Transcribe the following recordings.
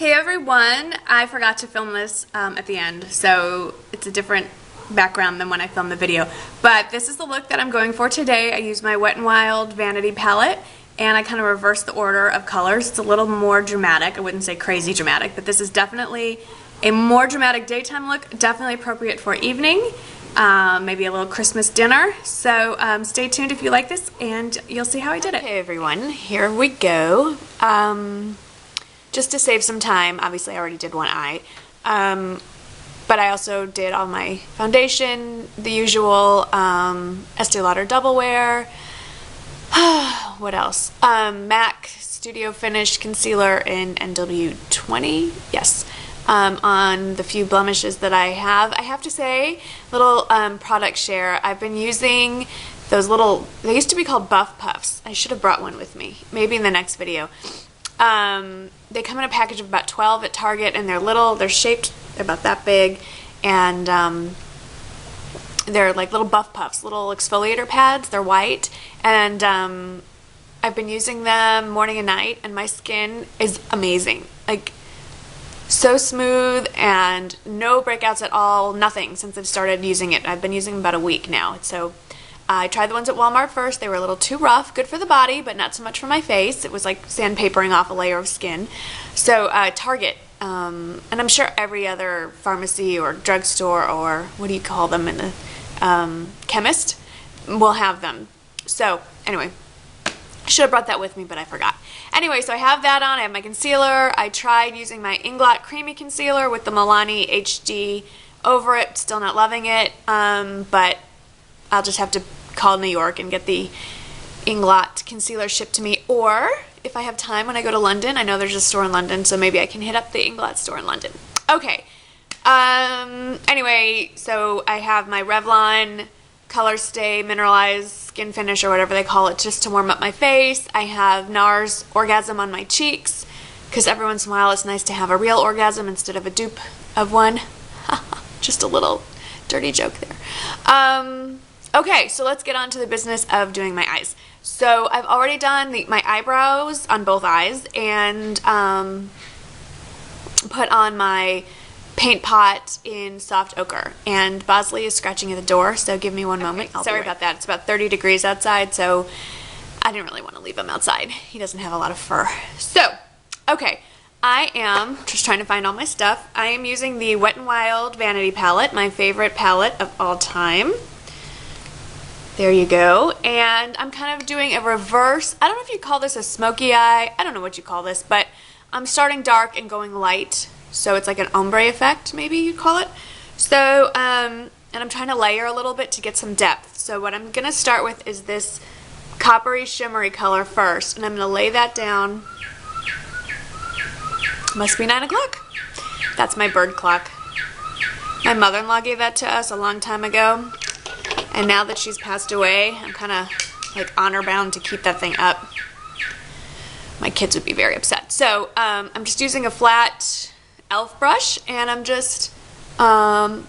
Hey everyone, I forgot to film this at the end, so it's a different background than when I filmed the video. But this is the look that I'm going for today. I used my Wet N Wild Vanity palette, and I kind of reversed the order of colors. It's a little more dramatic. I wouldn't say crazy dramatic, but this is definitely a more dramatic daytime look, definitely appropriate for evening, maybe a little Christmas dinner. So stay tuned if you like this, and you'll see how I did it. Hey everyone, here we go. Just to save some time, obviously I already did one eye, but I also did all my foundation, the usual, Estee Lauder Double Wear, what else, MAC Studiofinish Concealer in NW20, yes, on the few blemishes that I have. I have to say, little product share, I've been using those little, they used to be called Buff Puffs. I should have brought one with me, maybe in the next video. They come in a package of about 12 at Target, and they're little, they're shaped, they're about that big, and they're like little Buff Puffs, little exfoliator pads. They're white, and I've been using them morning and night, and my skin is amazing. Like, so smooth and no breakouts at all, nothing since I've started using it. I've been using them about a week now. So I tried the ones at Walmart first. They were a little too rough, good for the body, but not so much for my face. It was like sandpapering off a layer of skin. So Target, and I'm sure every other pharmacy or drugstore, or what do you call them in the chemist, will have them. So anyway, I should have brought that with me, but I forgot. Anyway, so I have that on. I have my concealer. I tried using my Inglot Creamy Concealer with the Milani HD over it. Still not loving it, but I'll just have to call New York and get the Inglot concealer shipped to me, or if I have time when I go to London, I know there's a store in London, so maybe I can hit up the Inglot store in London. Okay, anyway, so I have my Revlon Colorstay Mineralized Skin Finish, or whatever they call it, just to warm up my face. I have NARS Orgasm on my cheeks, because every once in a while it's nice to have a real orgasm instead of a dupe of one. Just a little dirty joke there. Okay, so let's get on to the business of doing my eyes. So I've already done my eyebrows on both eyes, and put on my paint pot in soft ochre. And Bosley is scratching at the door, so give me one moment. Sorry about that. It's about 30 degrees outside, so I didn't really want to leave him outside. He doesn't have a lot of fur. So, okay, I am just trying to find all my stuff. I am using the Wet n Wild Vanity palette, my favorite palette of all time. There you go. And I'm kind of doing a reverse, I don't know if you call this a smoky eye, I don't know what you call this, but I'm starting dark and going light, so it's like an ombre effect, maybe you'd call it. So, and I'm trying to layer a little bit to get some depth. So what I'm going to start with is this coppery shimmery color first, and I'm going to lay that down. Must be 9 o'clock. That's my bird clock. My mother-in-law gave that to us a long time ago. And now that she's passed away, I'm kind of like honor bound to keep that thing up. My kids would be very upset. So I'm just using a flat e.l.f. brush, and I'm just packing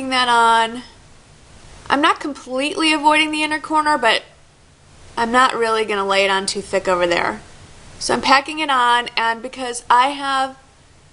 that on. I'm not completely avoiding the inner corner, but I'm not really going to lay it on too thick over there. So I'm packing it on, and because I have,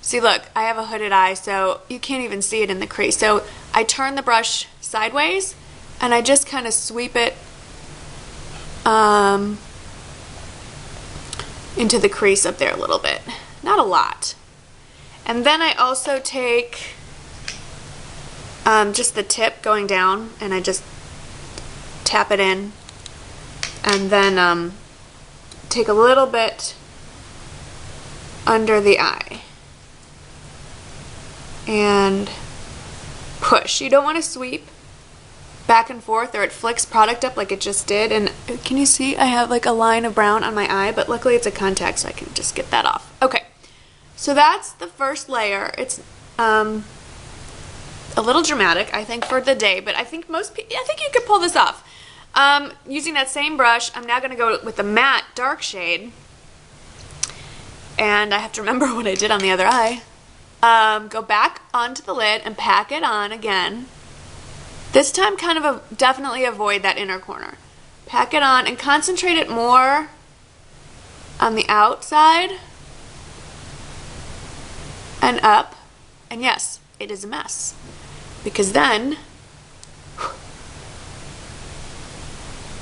see look, I have a hooded eye, so you can't even see it in the crease. So I turn the brush sideways, and I just kind of sweep it into the crease up there a little bit. Not a lot. And then I also take just the tip going down, and I just tap it in, and then take a little bit under the eye and push. You don't want to sweep back and forth, or it flicks product up like it just did. And can you see I have like a line of brown on my eye, but luckily it's a contact, so I can just get that off. Okay, so that's the first layer. It's a little dramatic, I think, for the day, but I think most people, I think you could pull this off. Using that same brush, I'm now going to go with the matte dark shade, and I have to remember what I did on the other eye. Go back onto the lid and pack it on again. This time kind of definitely avoid that inner corner. Pack it on and concentrate it more on the outside and up. And yes, it is a mess. Because then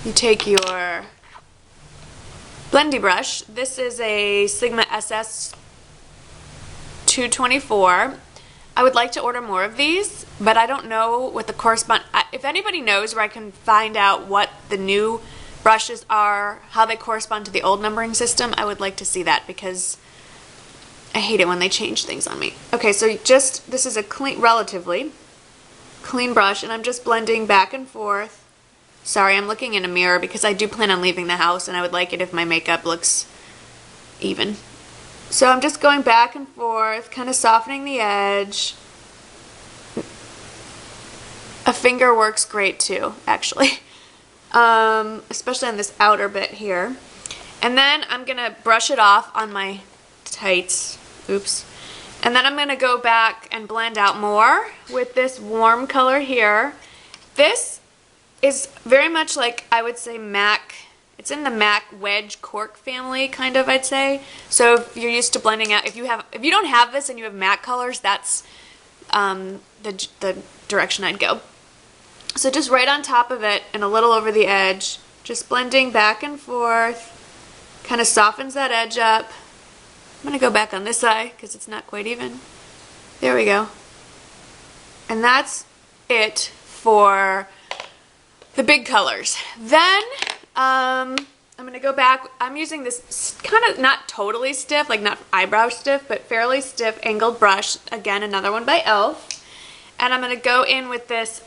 you take your blendy brush. This is a Sigma SS 224. I would like to order more of these, but I don't know what the correspond. If anybody knows where I can find out what the new brushes are, how they correspond to the old numbering system, I would like to see that because I hate it when they change things on me. Okay, so this is a relatively clean brush, and I'm just blending back and forth. Sorry, I'm looking in a mirror because I do plan on leaving the house, and I would like it if my makeup looks even. So I'm just going back and forth, kind of softening the edge. A finger works great too, actually. Especially on this outer bit here. And then I'm going to brush it off on my tights. Oops. And then I'm going to go back and blend out more with this warm color here. This is very much like, I would say, MAC. It's in the MAC Wedge Cork family, kind of, I'd say. So if you're used to blending out, if you don't have this and you have MAC colors, that's the direction I'd go. So just right on top of it and a little over the edge, just blending back and forth, kind of softens that edge up. I'm going to go back on this side because it's not quite even. There we go. And that's it for the big colors. Then I'm going to go back. I'm using this kind of not totally stiff, like not eyebrow stiff, but fairly stiff angled brush. Again, another one by e.l.f. And I'm going to go in with this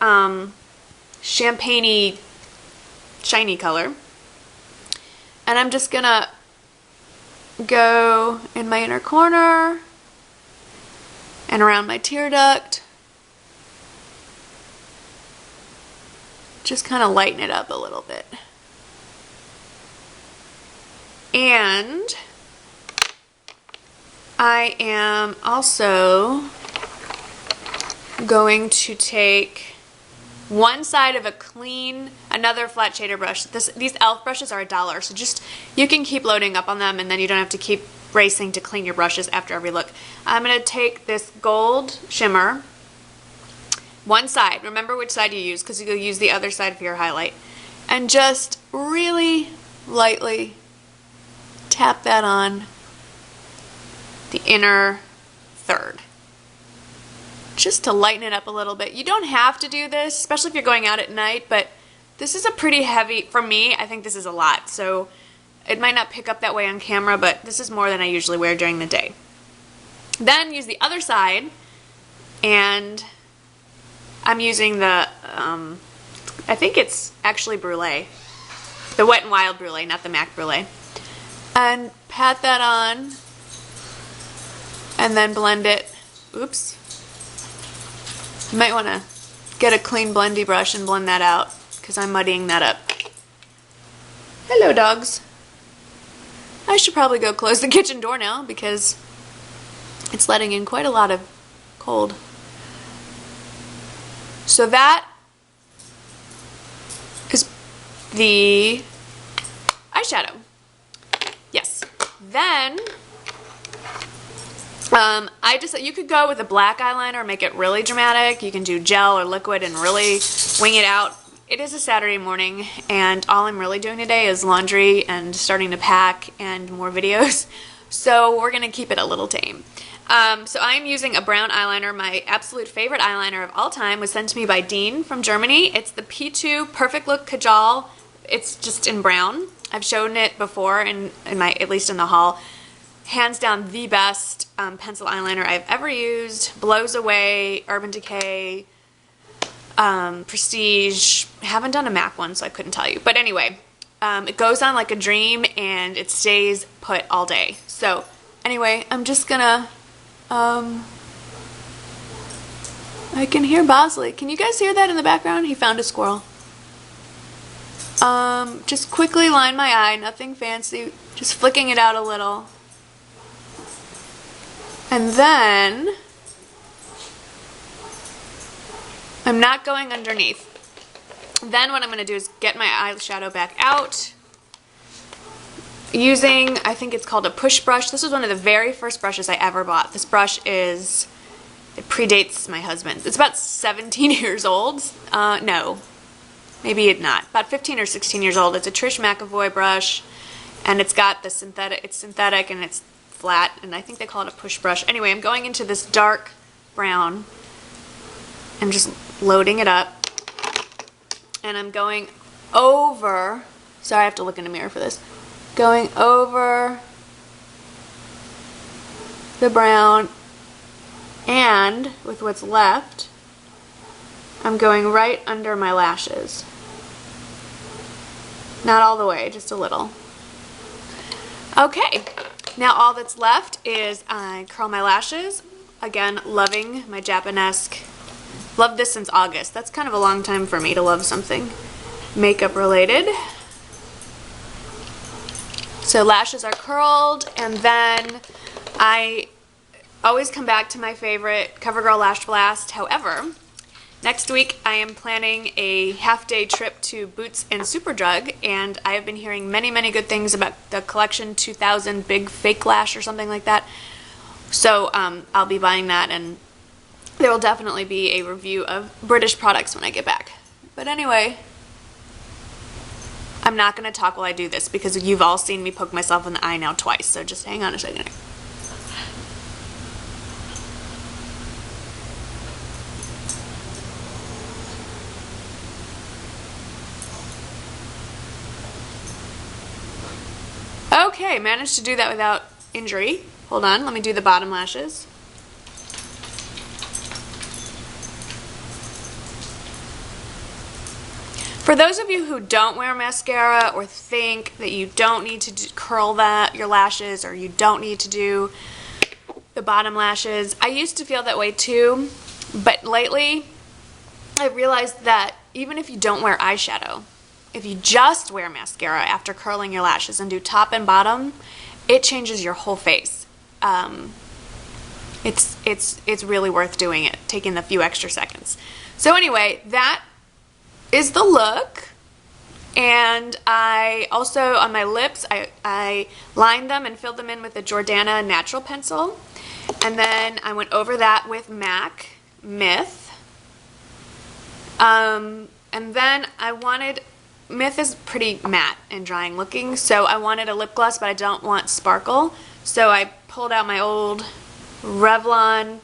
champagne-y shiny color. And I'm just going to go in my inner corner and around my tear duct. Just kind of lighten it up a little bit. And I am also going to take one side of another flat shader brush. These e.l.f. brushes are $1, so just, you can keep loading up on them and then you don't have to keep racing to clean your brushes after every look. I'm going to take this gold shimmer, one side, remember which side you use because you'll use the other side for your highlight, and just really lightly tap that on the inner third. Just to lighten it up a little bit. You don't have to do this, especially if you're going out at night, but this is a pretty heavy, for me, I think this is a lot, so it might not pick up that way on camera, but this is more than I usually wear during the day. Then use the other side, and I'm using the, I think it's actually Brulee, the Wet N Wild Brulee, not the MAC Brulee, and pat that on, and then blend it. Oops. You might want to get a clean blendy brush and blend that out because I'm muddying that up. Hello, dogs. I should probably go close the kitchen door now because it's letting in quite a lot of cold. So that is the eyeshadow. Yes. Then you could go with a black eyeliner, make it really dramatic. You can do gel or liquid and really wing it out. It is a Saturday morning, and all I'm really doing today is laundry and starting to pack and more videos. So we're going to keep it a little tame. So I'm using a brown eyeliner. My absolute favorite eyeliner of all time was sent to me by Dean from Germany. It's the P2 Perfect Look Kajal. It's just in brown. I've shown it before at least in the haul. Hands down the best pencil eyeliner I've ever used. Blows away Urban Decay, Prestige. I haven't done a MAC one, so I couldn't tell you. But anyway, it goes on like a dream, and it stays put all day. So anyway, I'm just gonna, I can hear Bosley. Can you guys hear that in the background? He found a squirrel. Just quickly line my eye, nothing fancy, just flicking it out a little. And then, I'm not going underneath. Then what I'm going to do is get my eyeshadow back out using, I think it's called a push brush. This was one of the very first brushes I ever bought. This brush it predates my husband's. It's about 17 years old. No, maybe it's not. About 15 or 16 years old. It's a Trish McAvoy brush, and it's got the synthetic and it's flat, and I think they call it a push brush. Anyway, I'm going into this dark brown and just loading it up, and I'm going over, sorry I have to look in the mirror for this, going over the brown, and with what's left, I'm going right under my lashes. Not all the way, just a little. Okay, now all that's left is I curl my lashes. Again, loving my Japanesque. Loved this since August. That's kind of a long time for me to love something makeup related. So lashes are curled, and then I always come back to my favorite CoverGirl Lashblast. However, next week I am planning a half-day trip to Boots and Superdrug, and I have been hearing many, many good things about the Collection 2000 Big Fake Lash or something like that. So I'll be buying that, and there will definitely be a review of British products when I get back. But anyway, I'm not going to talk while I do this because you've all seen me poke myself in the eye now twice, so just hang on a second. Okay, managed to do that without injury. Hold on, let me do the bottom lashes. For those of you who don't wear mascara or think that you don't need to curl your lashes, or you don't need to do the bottom lashes, I used to feel that way too, but lately I realized that even if you don't wear eyeshadow, if you just wear mascara after curling your lashes and do top and bottom, it changes your whole face. It's really worth doing it, taking the few extra seconds. So anyway, that is the look. And I also, on my lips, I lined them and filled them in with a Jordana natural pencil. And then I went over that with MAC Myth. And then I wanted, Myth is pretty matte and drying looking, so I wanted a lip gloss, but I don't want sparkle. So I pulled out my old Revlon,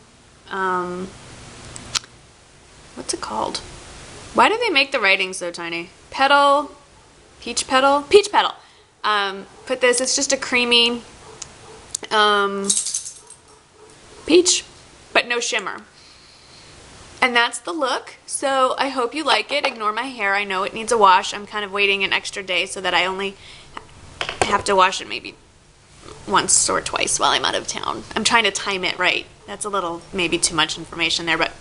what's it called? Why do they make the writing so tiny? Petal, Peach Petal? Peach Petal. Put this, it's just a creamy peach, but no shimmer. And that's the look. So I hope you like it. Ignore my hair. I know it needs a wash. I'm kind of waiting an extra day so that I only have to wash it maybe once or twice while I'm out of town. I'm trying to time it right. That's a little, maybe too much information there, but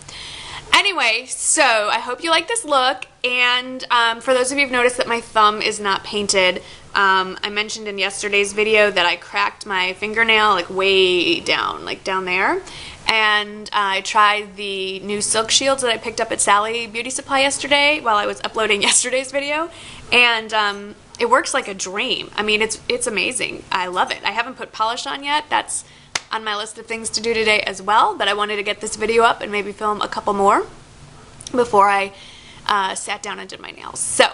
anyway, so I hope you like this look. And for those of you who've noticed that my thumb is not painted, I mentioned in yesterday's video that I cracked my fingernail like way down, like down there. And I tried the new silk shields that I picked up at Sally Beauty Supply yesterday while I was uploading yesterday's video, and it works like a dream. I mean, it's amazing. I love it. I haven't put polish on yet. That's on my list of things to do today as well, but I wanted to get this video up and maybe film a couple more before I sat down and did my nails. So,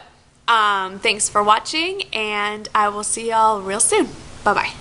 thanks for watching, and I will see y'all real soon. Bye-bye.